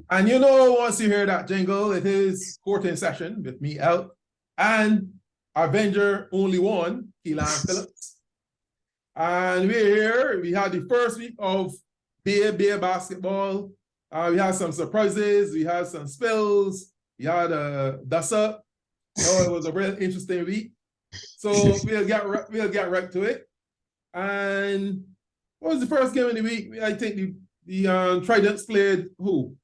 And once you hear that jingle, it is courting session with me out and Avenger only one, Keelan Phillips. And we're here. We had the first week of Beer basketball. We had some surprises. We had some spills. We had a dust up. It was a real interesting week. So we'll get right to it. And what was the first game of the week? I think the Tridents played who?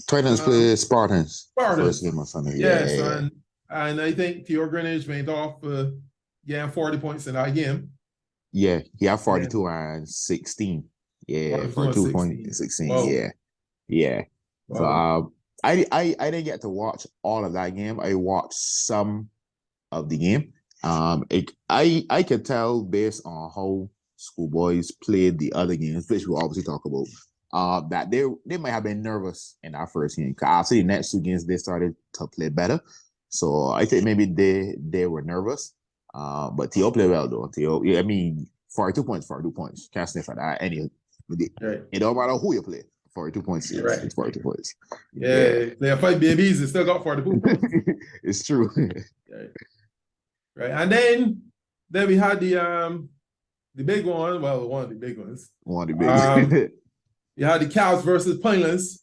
Titans played Spartans. Spartans. First game of Sunday. Yes, yeah. And I think Theo Greenwich went off getting 40 points in that game. Yeah, he had 42 and 16. Yeah, 42 points, 16. Wow. Yeah. Wow. So I didn't get to watch all of that game. I watched some of the game. I could tell based on how schoolboys played the other games, which we'll obviously talk about, that they might have been nervous in that first game. I'll say the next two games they started to play better. So I think maybe they were nervous. But Theo played well though. Theo, 42 points. Can't sniff at that. It don't matter who you play. 42 points. Yeah, right. It's 42 points. Yeah. They fight babies. They still got 42 points. It's true. Right. And then we had the big one. Well, one of the big ones. You had the Cavs versus Pinelands.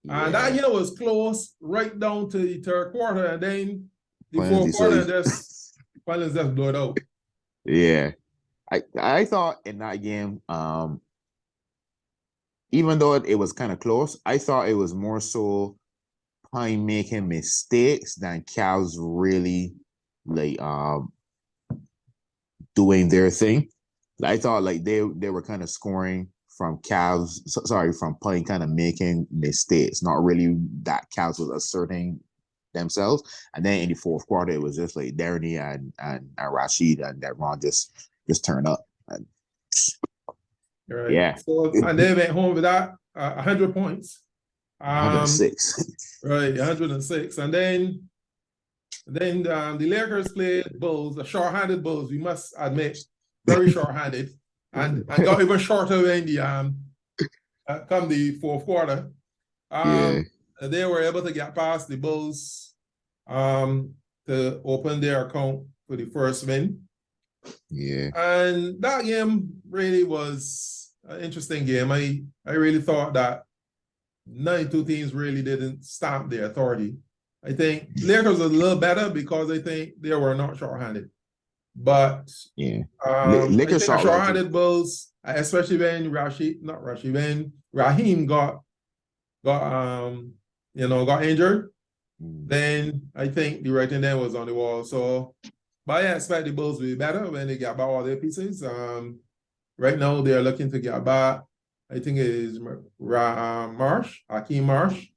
And that was close right down to the third quarter. And then the fourth quarter, Pinelands just blew it out. Yeah. I thought in that game, even though it was kind of close, I thought it was more so Pine making mistakes than Cavs really doing their thing. I thought they were kind of scoring from Pine kind of making mistakes, not really that Cavs was asserting themselves. And then in the fourth quarter, it was just like Darren and Rashid and Ron just turn up. And, right. Yeah. So, and they went home with that 100 points. 106. Right, 106. And then the Lakers played Bulls, the short-handed Bulls, we must admit, very short-handed, and got even shorter in the come the fourth quarter. They were able to get past the Bulls to open their account for the first win. Yeah. And that game really was an interesting game. I really thought that 92 teams really didn't stamp their authority. I think Lakers was a little better because I think they were not short-handed. But Lakers short-handed Bulls, especially when Raheem got injured, then I think the writing there was on the wall. So but I expect the Bulls will be better when they get back all their pieces. Right now, they're looking to get back, I think it is Hakeem Marsh,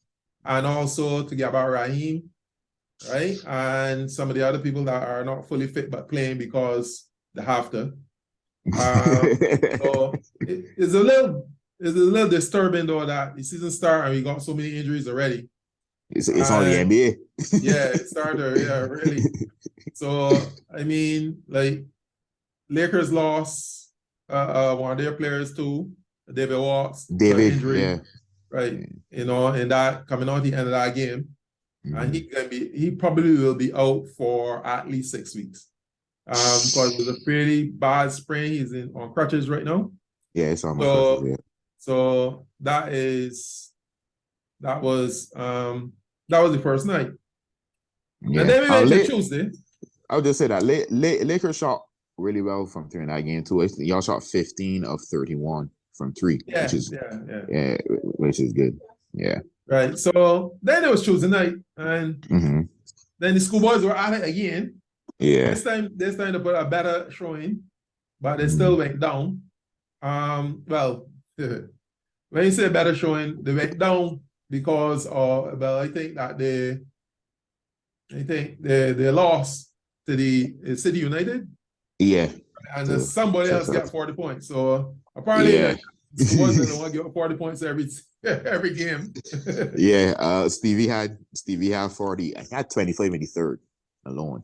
and also to get back Raheem, right? And some of the other people that are not fully fit but playing because they have to. So it's a little disturbing though that the season started and we got so many injuries already. It's on the NBA. Yeah, it started. Yeah, really. So I mean, Lakers lost one of their players too, David Walks. Injury, right? In that coming out the end of that game, and he probably will be out for at least 6 weeks. Because it was a pretty bad sprain. He's on crutches right now. Yeah, it's on crutches. Yeah. So that was the first night. Yeah. And then we went to Tuesday. I would just say that Lakers shot really well from three in that game too. Y'all shot 15 of 31 from three, which is good. Yeah. Right. So then it was Tuesday night, and then the schoolboys were at it again. Yeah. This time they put a better showing, but they still went down. Well, when you say better showing, they went down because I think that they lost to the City United. Yeah. And then somebody else got 40 points. So apparently wasn't the one get 40 points every game. Yeah. Stevie had 40. I had 25 in the third alone.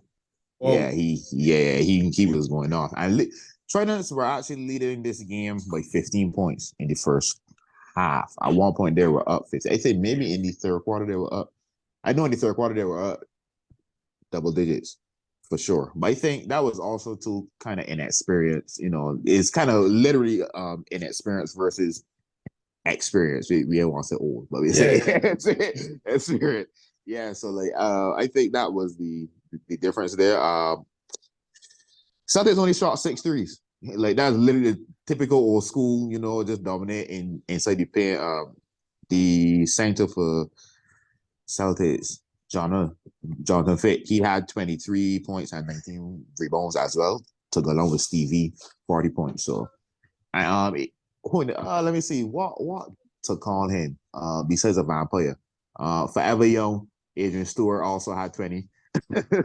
Oh. Yeah, he was going off. And Tridents were actually leading this game by 15 points in the first half. At one point, they were up 50. I say maybe in the third quarter they were up. I know in the third quarter they were up double digits for sure. But I think that was also too kind of inexperience. It's kind of literally inexperience versus experience. We don't want to say old, but we say experience. Yeah, so like I think that was the difference there. Celtics only shot 6 threes. Like that's literally the typical old school, just dominate inside the paint. The center for Celtics, Jonathan Fitt, he had 23 points and 19 rebounds as well to go along with Stevie, 40 points. So, let me see what to call him. Besides a vampire, Forever Young, Adrian Stewart also had 20.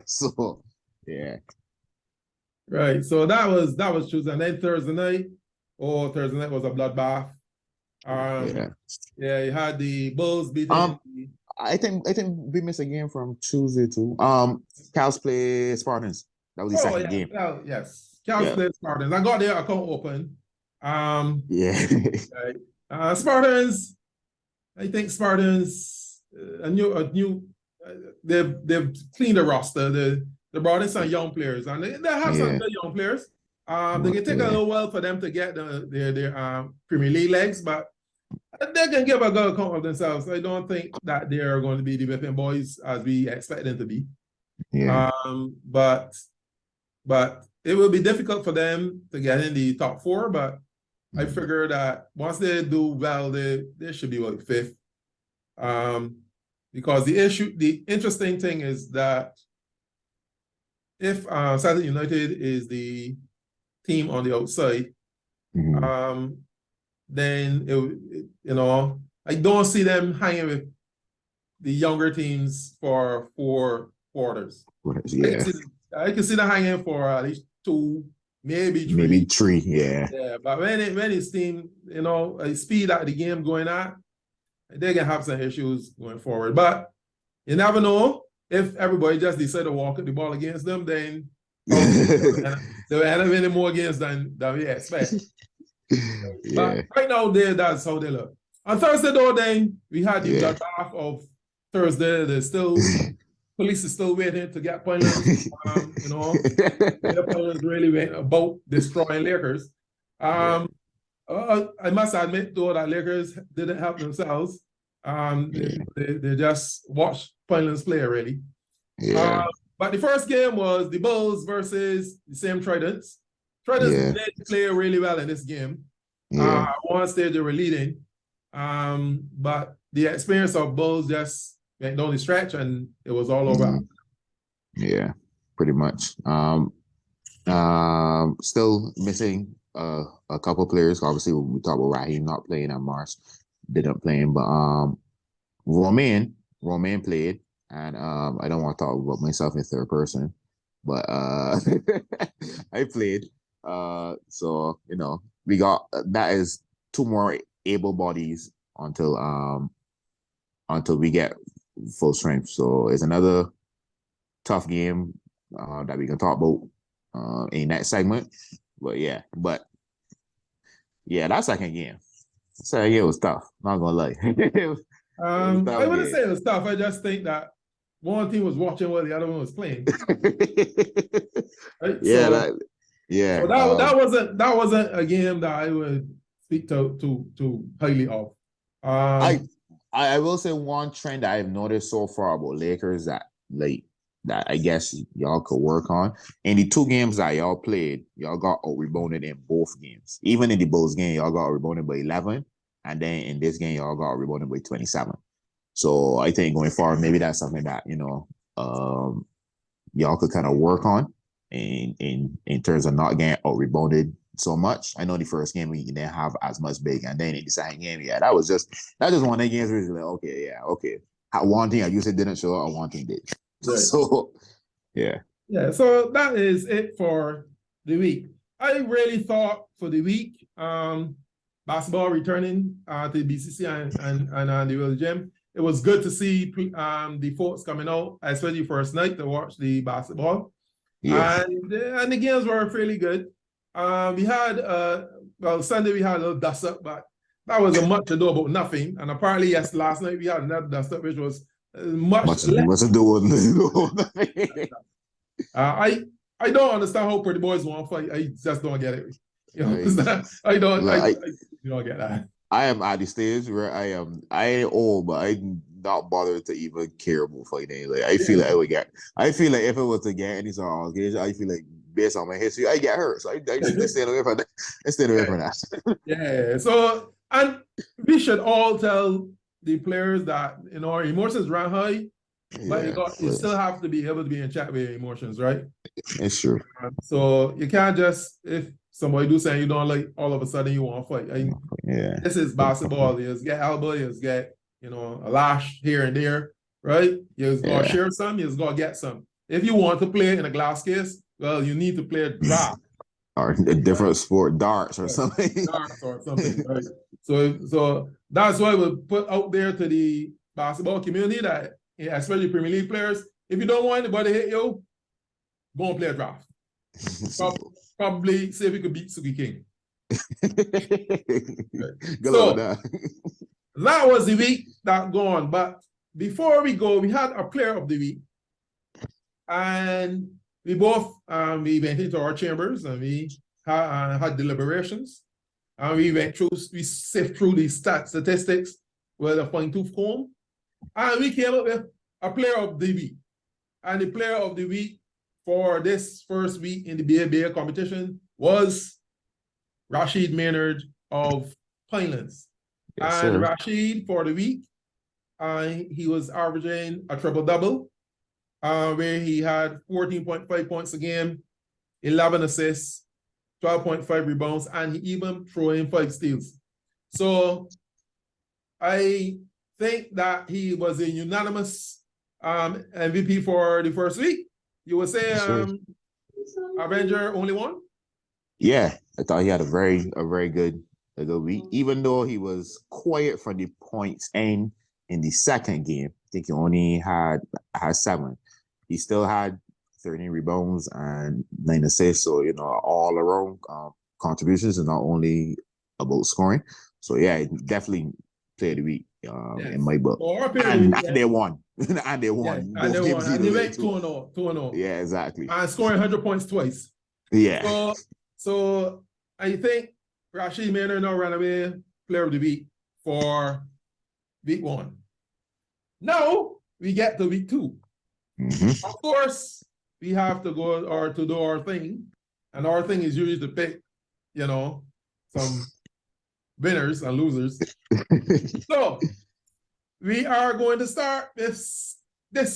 So, yeah. Right. So that was Tuesday. And then Thursday night was a bloodbath. You had the Bulls beating. I think we missed a game from Tuesday too. Cavs play Spartans. That was the second game. Yes. Cavs play Spartans. I got their account open. Right. Spartans. I think Spartans they've cleaned the roster. They brought in some young players, and they have some good young players. They can take a little while for them to get their Premier League legs, but they can give a good account of themselves. I don't think that they are going to be the whipping boys as we expect them to be. Yeah. But it will be difficult for them to get in the top 4. But I figure that once they do well, they should be like 5th. Because the interesting thing is that if Celtic United is the team on the outside, then I don't see them hanging with the younger teams for 4 quarters. Yeah, I can see them hanging for at least 2, maybe 3. Maybe 3, yeah. Yeah, but when it's team, a speed at the game going at, they can have some issues going forward. But you never know. If everybody just decide to walk the ball against them, then they'll end up winning more games than we expect. But right now, that's how they look. On Thursday, though, then we had the bloodbath of Thursday. Police is still waiting to get Pointless. The Pointless really went about destroying Lakers. I must admit, though, that Lakers didn't help themselves. They just watched Pointless play, really. But the first game was the Bulls versus the same Tridents. Tridents did play really well in this game. At one stage, they were leading. But the experience of Bulls just went down the stretch, and it was all over. Yeah, pretty much. Still missing a couple players. Obviously, we talked about Raheem not playing and Mars didn't play him, but Romain played, and I don't want to talk about myself in third person, but I played. So we got that is 2 more able bodies until we get full strength. So it's another tough game that we can talk about in that segment. But that second game was tough. Not gonna lie. I wouldn't say it was tough. I just think that one team was watching while the other one was playing. Right? So that wasn't a game that I would speak to highly of. I will say one trend that I've noticed so far about Lakers that I guess y'all could work on. In the 2 games that y'all played, y'all got out-rebounded in both games. Even in the Bulls game, y'all got out-rebounded by 11. And then in this game, y'all got out-rebounded by 27. So I think going forward, maybe that's something that, y'all could kind of work on in terms of not getting out-rebounded so much. I know the first game we didn't have as much big. And then in the second game, that was just one of the games where it's like, okay. One thing I usually didn't show up, one thing did. Right. So, yeah. So that is it for the week. I really thought for the week, basketball returning to the BCC and the Will Gym. It was good to see the folks coming out, especially first night to watch the basketball. Yeah. And the games were fairly good. We had Sunday we had a little dust up, but that was a much ado about nothing. And apparently, yes, last night we had another stuff which was much less. ado about nothing. I don't understand how pretty boys want to fight. I just don't get it. You know, I don't get that. I am at the stage where I ain't old, but I'm not bothered to even care about fighting. Like I feel like I feel like if it was to get any sort of occasion, I feel like based on my history, I get hurt. So I stay away from that. I stay away from that. Yeah. So, and we should all tell the players that, you know, our emotions run high, but you still have to be able to be in check with your emotions, right? It's true. So you can't just, if somebody do something you don't like, all of a sudden you want to fight. This is basketball. You just get elbow, you just get, you know, a lash here and there, right? You just gotta share some, you just gotta get some. If you want to play in a glass case, well, you need to play a draft. Or a different sport, darts or something. Darts or something, right? So that's why we put out there to the basketball community that, especially Premier League players, if you don't want anybody to hit you, go and play a draft. Probably see if we could beat Suki King. So that was the week that gone. But before we go, we had a player of the week. And we both we went into our chambers and we had deliberations. And we sift through the statistics with a fine-tooth comb. And we came up with a player of the week. And the player of the week for this first week in the BABA competition was Rashid Maynard of Pinelands. Yes, and Rashid, for the week, he was averaging a triple-double, where he had 14.5 points a game, 11 assists, 12.5 rebounds, and he even threw in 5 steals. So I think that he was a unanimous MVP for the first week. You would say Avenger only won? Yeah, I thought he had a very good week, even though he was quiet for the points and in the second game. I think he only had 7. He still had 13 rebounds and 9 assists, so, you know, all around contributions and not only about scoring. So yeah, he definitely played the week in my book. And they won. And they won. And they won. And they went 2-0. Yeah, exactly. And scoring 100 points twice. Yeah. So I think Rashid Maynard now ran away player of the week for week 1. Now we get to week 2. Mm-hmm. Of course, we have to go to do our thing. And our thing is usually to pick, you know, some winners and losers. So we are going to start this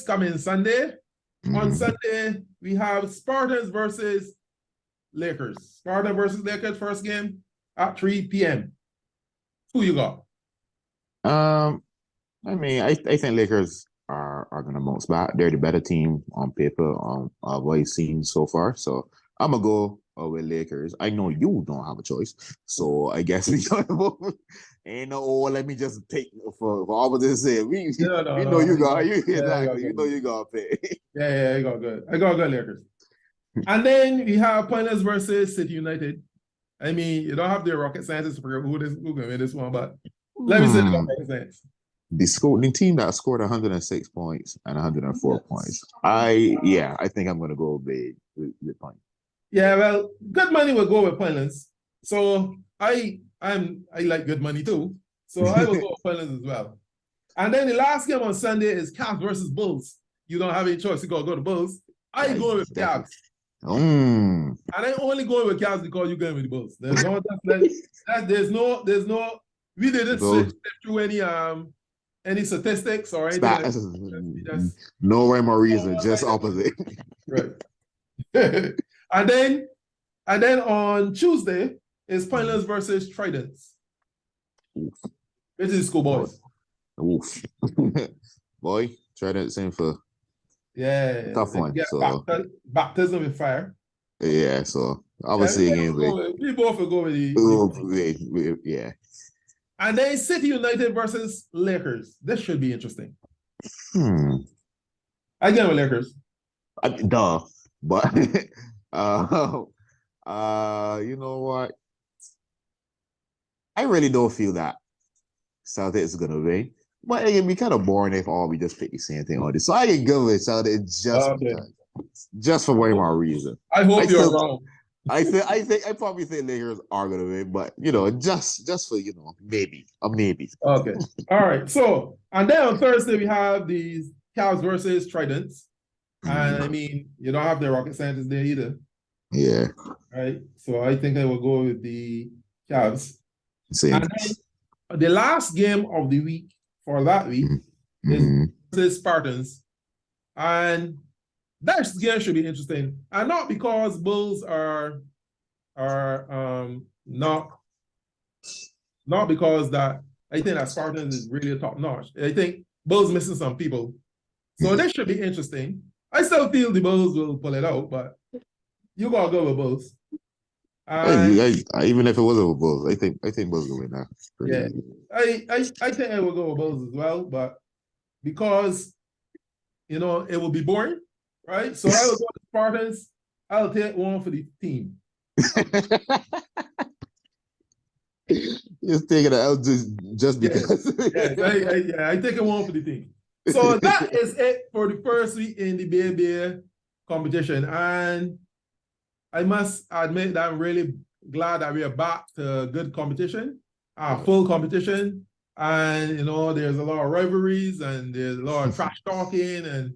coming Sunday. Mm-hmm. On Sunday, we have Spartans versus Lakers. Spartans versus Lakers, first game at 3 p.m. Who you got? I mean, I think Lakers are going to bounce back. They're the better team on paper of what I've seen so far. So I'm going to go with Lakers. I know you don't have a choice. So I guess we got to ain't no, let me just pick for all of this. We know you got to pick. Yeah, I got good. I got good Lakers. And then we have Pinelands versus City United. I mean, you don't have the rocket scientists to figure out who can win this one, but let me say the rocket science. The team that scored 106 points and 104 points. I think I'm going to go with Pinelands. Yeah, well, good money will go with Pinelands. So I like good money too. So I will go with Pinelands as well. And then the last game on Sunday is Cavs versus Bulls. You don't have any choice. You got to go to Bulls. I go with Cavs. And I only go with Cavs because you're going with the Bulls. There's no. We didn't sift through any statistics or anything. No rhyme or reason, just opposite. Right. and then on Tuesday is Pinelands versus Tridents. This is schoolboys. Oof. Boy, Tridents in for tough one. So baptism with fire. Yeah, so obviously we both will go with the yeah. And then City United versus Lakers. This should be interesting. I get with Lakers. Duh. But you know what? I really don't feel that Celtic is gonna win. But it can be kind of boring if all we just pick the same thing on this. So I can go with Celtic just for one more reason. I hope you're wrong. I probably think Lakers are gonna win, but just for maybe. Okay. All right. So and then on Thursday we have these Cavs versus Tridents. And I mean, you don't have the rocket scientists there either. Yeah. Right. So I think I will go with the Cavs. Same. And then the last game of the week for that week is versus Spartans. And that game should be interesting. And not because Bulls are not because that I think that Spartans is really top notch. I think Bulls missing some people. So this should be interesting. I still feel the Bulls will pull it out, but you gotta go with Bulls. Even if it wasn't with Bulls, I think Bulls will win that. Yeah, I think I will go with Bulls as well, but because it will be boring, right? So I will go with Spartans. I'll take one for the team. Just taking an L just because. I take it one for the team. So that is it for the first week in the BABA competition. And I must admit that I'm really glad that we are back to good competition, full competition. And, there's a lot of rivalries and there's a lot of trash talking and,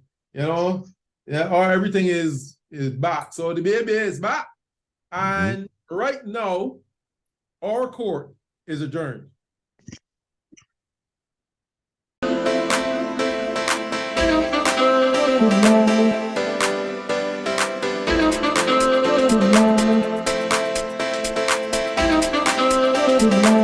everything is back. So the BABA is back. And right now, our court is adjourned. Good night.